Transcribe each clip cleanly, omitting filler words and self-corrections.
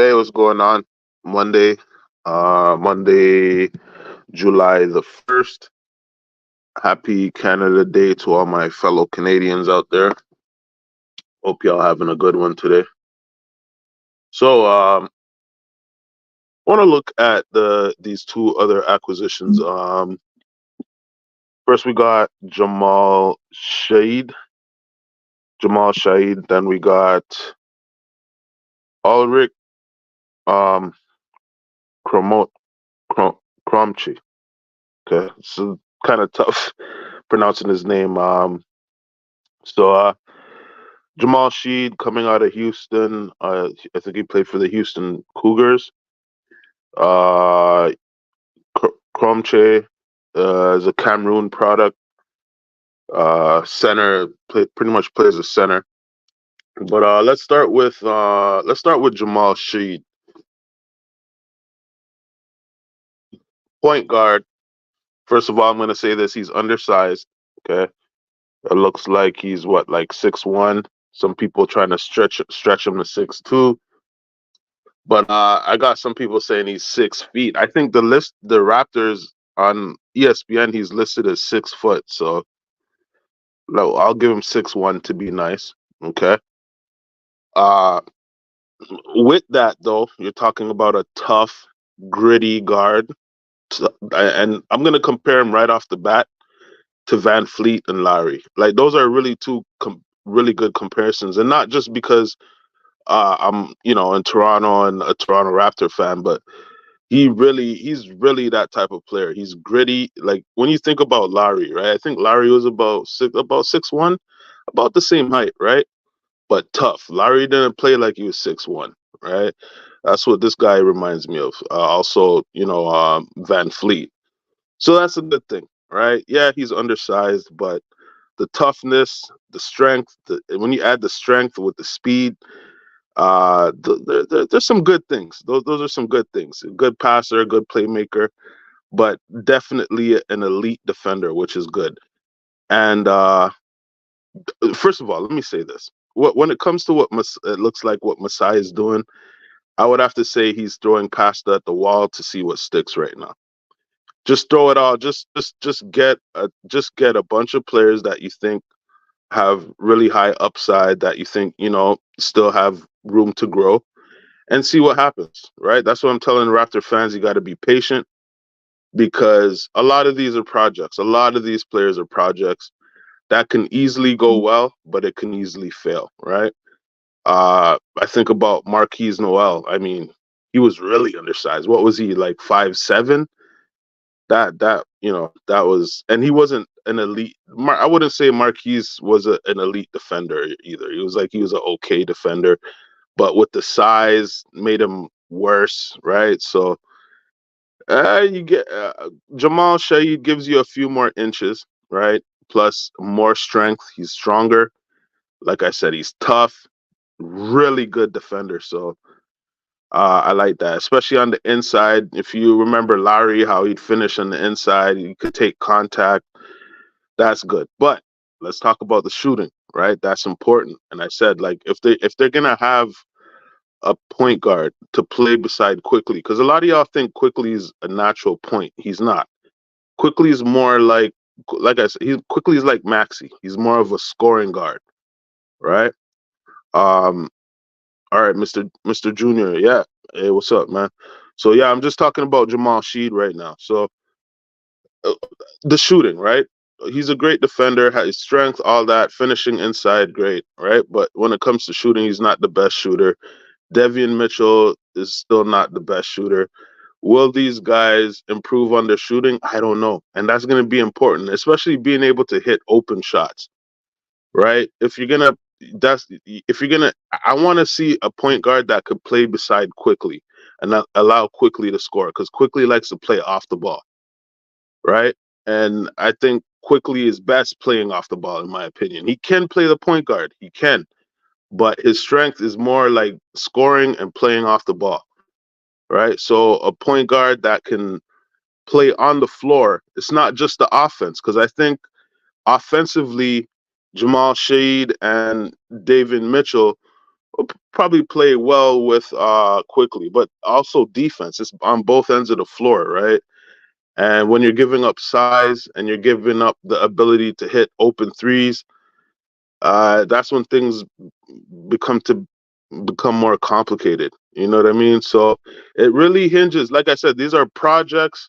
Hey, what's going on? Monday, Monday, July the 1st. Happy Canada Day to all my fellow Canadians out there. Hope y'all having a good one today. So, want to look at these two other acquisitions. First we got Jamal Shead. Then we got Ulrich um Chromo, Chromche. Okay, so kind of tough pronouncing his name. So Jamal Shead coming out of Houston. I think he played for the Houston Cougars. Uh, Chromche is a Cameroon product. Center pretty much plays a center. But let's start with Jamal Shead, point guard. First of all, I'm gonna say this: he's undersized. Okay, it looks like he's what, like 6'1". Some people trying to stretch him to 6'2". But I got some people saying he's 6 feet. I think the Raptors on ESPN, he's listed as 6 foot. So no, I'll give him 6'1" to be nice. Okay. Uh, with that though, you're talking about a tough, gritty guard, and I'm gonna compare him right off the bat to Van Fleet and Larry. Like those are really two really good comparisons, and not just because I'm in Toronto and a Toronto Raptor fan, but he's really that type of player. He's gritty. Like when you think about Larry, right? I think Larry was about 6'1", about the same height, right? But tough. Larry didn't play like he was 6'1", right? That's what this guy reminds me of. Also, Van Fleet. So that's a good thing, right? Yeah, he's undersized, but the toughness, the strength, when you add the strength with the speed, there's some good things. Those are some good things. A good passer, a good playmaker, but definitely an elite defender, which is good. And first of all, let me say this: when it comes to it looks like what Masai is doing, I would have to say he's throwing pasta at the wall to see what sticks right now. Just throw it all. Just get a bunch of players that you think have really high upside, that you think still have room to grow, and see what happens, right? That's what I'm telling Raptor fans. You got to be patient because a lot of these are projects. A lot of these players are projects that can easily go well, but it can easily fail, right? I think about Marquise Noel. I mean, he was really undersized. What was he, like 5'7"? That was, and he wasn't an elite. I wouldn't say Marquise was an elite defender either. He was an okay defender, but with the size made him worse, right? So you get Jamal Shead gives you a few more inches, right? Plus more strength. He's stronger. Like I said, he's tough, really good defender. So I like that, especially on the inside. If you remember Larry, how he'd finish on the inside, he could take contact. That's good. But let's talk about the shooting, right? That's important. And I said, like, if they're gonna have a point guard to play beside Quickly, because a lot of y'all think Quickly is a natural point. He's not. Quickly is more like I said, Quickly is like Maxi. He's more of a scoring guard, right? Um, all right, Mr. Junior, yeah. Hey, what's up, man? So yeah, I'm just talking about Jamal Shead right now. So uh, the shooting, right? He's a great defender, has strength, all that, finishing inside, great, right? But when it comes to shooting, he's not the best shooter. Devian Mitchell is still not the best shooter. Will these guys improve on their shooting? I don't know. And that's going to be important, especially being able to hit open shots, right? I want to see a point guard that could play beside Quickly and not allow Quickly to score, because Quickly likes to play off the ball, right? And I think Quickly is best playing off the ball, in my opinion. He can play the point guard, he can, but his strength is more like scoring and playing off the ball, right? So a point guard that can play on the floor, it's not just the offense, because I think offensively, Jamal Shead and David Mitchell will probably play well with quickly, but also defense. It's on both ends of the floor, right? And when you're giving up size and you're giving up the ability to hit open threes, that's when things become to become more complicated. You know what I mean? So it really hinges. Like I said, these are projects.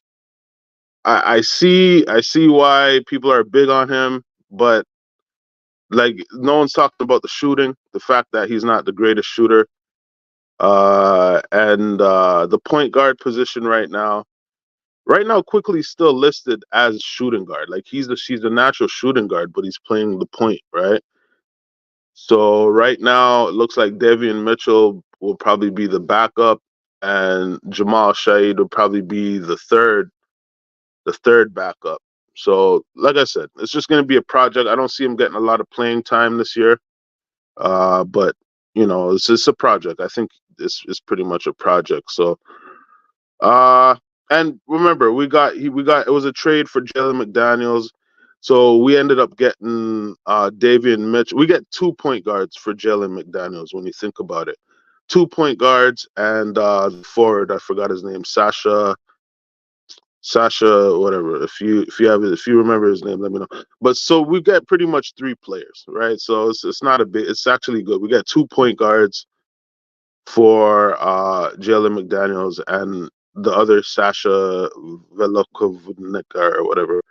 I see why people are big on him, but like no one's talking about the shooting, the fact that he's not the greatest shooter, and the point guard position right now. Right now, quickly still listed as shooting guard. Like she's the natural shooting guard, but he's playing the point, right? So right now, it looks like Davion Mitchell will probably be the backup, and Jamal Shead will probably be the third backup. So, like I said, it's just going to be a project. I don't see him getting a lot of playing time this year, but it's just a project. I think it's pretty much a project. So, uh, and remember, we got it was a trade for Jalen McDaniels. So we ended up getting Davion Mitchell. We get 2 point guards for Jalen McDaniels when you think about it. 2 point guards and the forward, I forgot his name, Sasha, whatever. If you remember his name, let me know. But so we get pretty much 3 players, right? So it's not a big. It's actually good. We got 2 point guards for Jalen McDaniels and the other Sasha Velokovnik or whatever.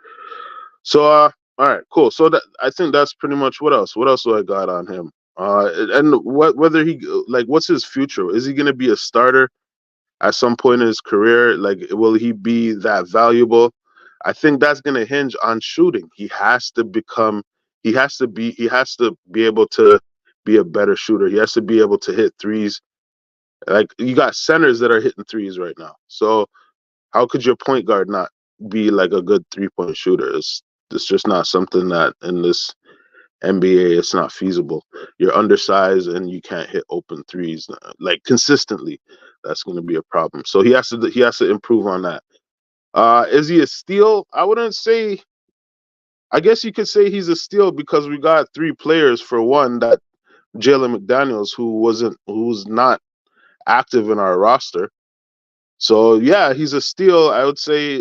So all right, cool. So that I think that's pretty much what else. What else do I got on him? And whether he like what's his future? Is he gonna be a starter at some point in his career? Like, will he be that valuable? I think that's gonna hinge on shooting. He has to be able to be a better shooter. He has to be able to hit threes. Like you got centers that are hitting threes right now. So how could your point guard not be like a good 3 point shooter? It's just not something that in this NBA it's not feasible. You're undersized and you can't hit open threes like consistently. That's going to be a problem. So he has to improve on that. Is he a steal? I wouldn't say. I guess you could say he's a steal because we got 3 players for one that Jalen McDaniels who's not active in our roster. So yeah, he's a steal. I would say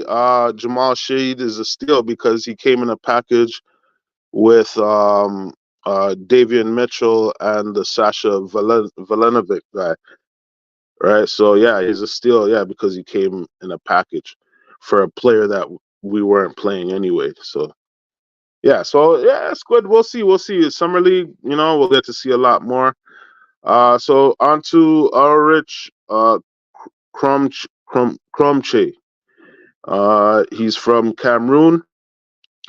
Jamal Shead is a steal because he came in a package with Davion Mitchell and the Sasha Velenovic guy, right? So yeah, he's a steal. Yeah, because he came in a package for a player that we weren't playing anyway. So yeah, it's good. We'll see. We'll see. Summer League, we'll get to see a lot more. So on to Ulrich Chromche. He's from Cameroon.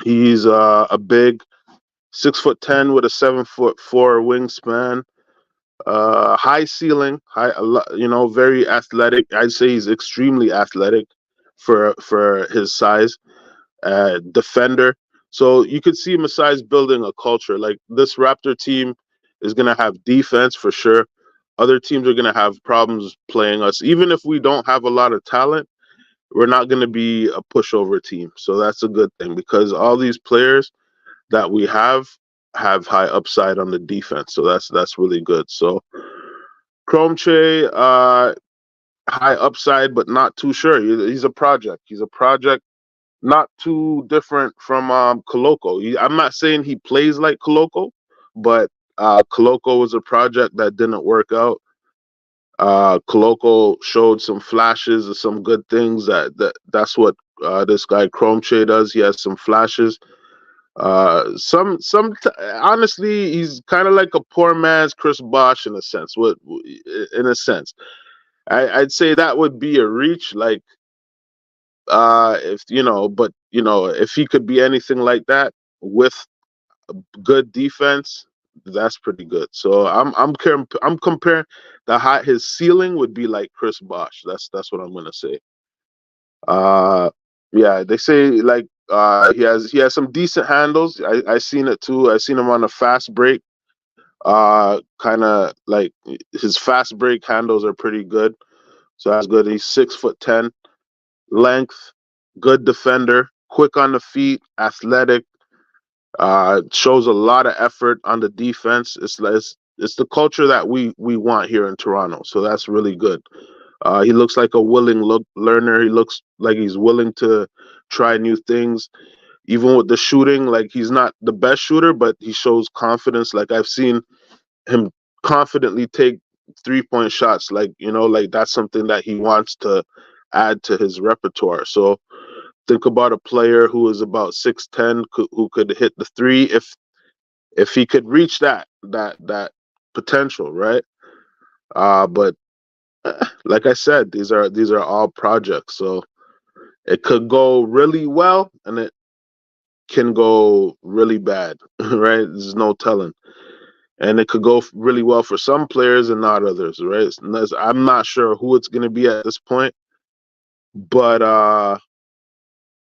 He's a big 6'10" with a 7'4" wingspan. High ceiling, very athletic. I'd say he's extremely athletic for his size. Defender. So you could see Masai's building a culture. Like this Raptor team is gonna have defense for sure. Other teams are gonna have problems playing us. Even if we don't have a lot of talent, we're not going to be a pushover team. So that's a good thing because all these players that we have high upside on the defense. So that's really good. So Chromche, high upside, but not too sure. He's a project. He's a project, not too different from Koloko. I'm not saying he plays like Koloko, but Koloko was a project that didn't work out. Koloko showed some flashes of some good things. That's what this guy Chromche does. He has some flashes. Honestly, he's kind of like a poor man's Chris Bosh in a sense. In a sense, I'd say that would be a reach. Like, if but if he could be anything like that with good defense, that's pretty good. So I'm comparing his ceiling would be like Chris Bosh. That's what I'm gonna say. Uh, yeah, they say like he has some decent handles. I seen it too. I seen him on a fast break. Kind of like his fast break handles are pretty good. So that's good. He's 6'10", length, good defender, quick on the feet, athletic. Shows a lot of effort on the defense. it's the culture that we want here in Toronto. So that's really good. He looks like a willing learner. He looks like he's willing to try new things. Even with the shooting, like he's not the best shooter, but he shows confidence. Like I've seen him confidently take 3-point shots. Like, like that's something that he wants to add to his repertoire. So think about a player who is about 6'10", who could hit the three if he could reach that potential, right? But like I said, these are all projects. So it could go really well and it can go really bad, right? There's no telling. And it could go really well for some players and not others, right? I'm not sure who it's going to be at this point, but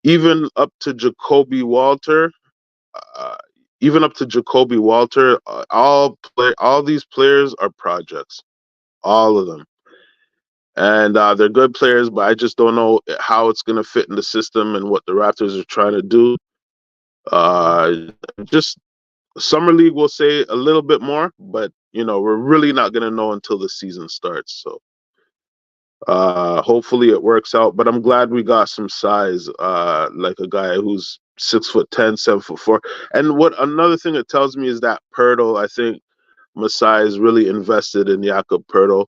even up to Jacoby Walter, uh, all these players are projects, all of them, and they're good players. But I just don't know how it's going to fit in the system and what the Raptors are trying to do. Just Summer League will say a little bit more, but we're really not going to know until the season starts. So hopefully it works out. But I'm glad we got some size, like a guy who's 6'10", 7'4". And what another thing it tells me is that Pirtle, I think Masai is really invested in Jakob Pirtle,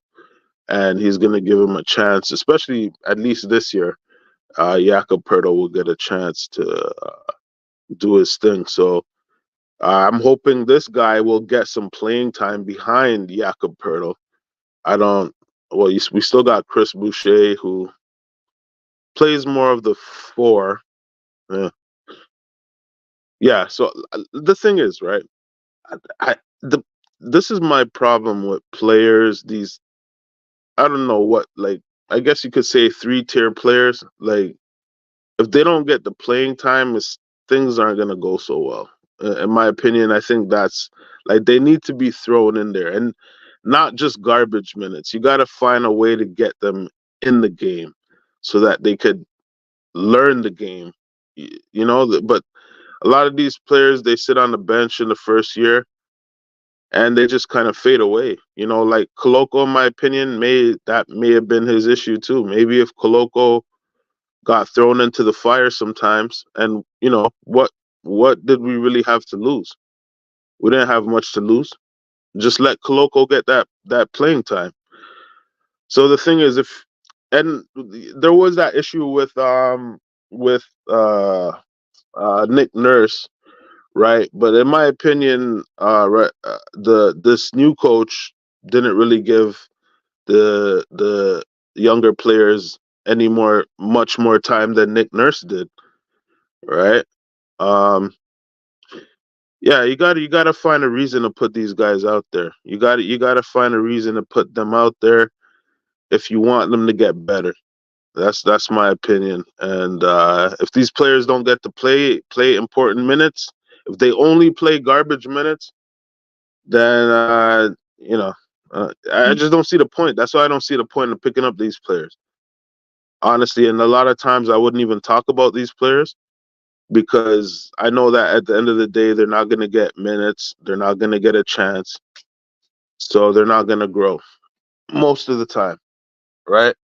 and he's going to give him a chance, especially at least this year. Jakob Pirtle will get a chance to do his thing. So I'm hoping this guy will get some playing time behind Jakob Pirtle. I don't. Well, we still got Chris Boucher, who plays more of the four. Yeah. Yeah. So the thing is, right? The this is my problem with players. These, I don't know what, like, I guess you could say 3-tier players. Like, if they don't get the playing time, things aren't gonna go so well. In my opinion, I think that's, like, they need to be thrown in there, and not just garbage minutes. You got to find a way to get them in the game so that they could learn the game. But a lot of these players, they sit on the bench in the first year and they just kind of fade away. Like Koloko, in my opinion, may have been his issue too. Maybe if Koloko got thrown into the fire sometimes, and what did we really have to lose? We didn't have much to lose. Just let Koloko get that playing time. So the thing is, and there was that issue with Nick Nurse, right? But in my opinion, this new coach didn't really give the younger players much more time than Nick Nurse did, right? Um, yeah, you gotta find a reason to put these guys out there. You gotta find a reason to put them out there if you want them to get better. That's my opinion. And if these players don't get to play important minutes, if they only play garbage minutes, then I just don't see the point. That's why I don't see the point of picking up these players, honestly. And a lot of times I wouldn't even talk about these players because I know that at the end of the day, they're not going to get minutes. They're not going to get a chance. So they're not going to grow most of the time, right?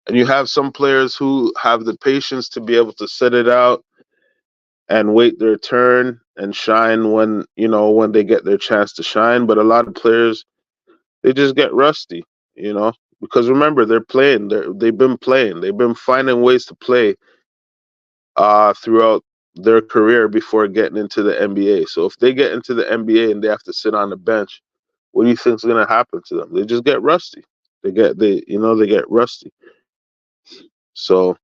And you have some players who have the patience to be able to sit it out and wait their turn and shine when they get their chance to shine. But a lot of players, they just get rusty, because remember, they're playing. They've been playing. They've been finding ways to play throughout their career before getting into the NBA. So if they get into the NBA and they have to sit on the bench, what do you think is going to happen to them? They just get rusty. They get rusty. So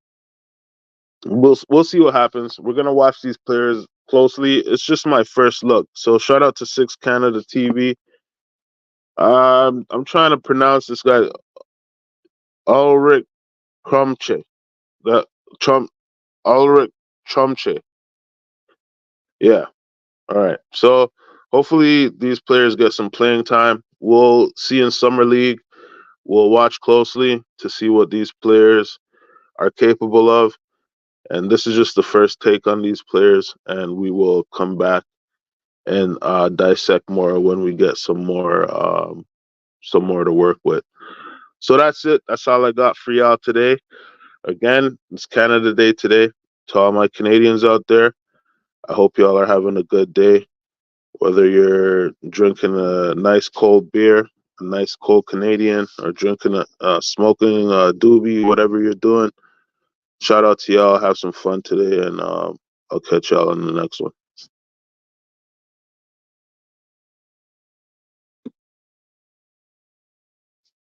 we'll see what happens. We're gonna watch these players closely. It's just my first look. So shout out to Six Canada TV. I'm trying to pronounce this guy, Ulrich Chromche. That Trump Ulrich Chromche. Yeah. All right. So hopefully these players get some playing time. We'll see in summer league. We'll watch closely to see what these players are capable of. And this is just the first take on these players, and we will come back and dissect more when we get some more to work with. So that's it. That's all I got for y'all today. Again, it's Canada Day today. To all my Canadians out there, I hope y'all are having a good day. Whether you're drinking a nice cold beer, a nice cold Canadian, or drinking smoking a doobie, whatever you're doing. Shout out to y'all. Have some fun today, and I'll catch y'all on the next one.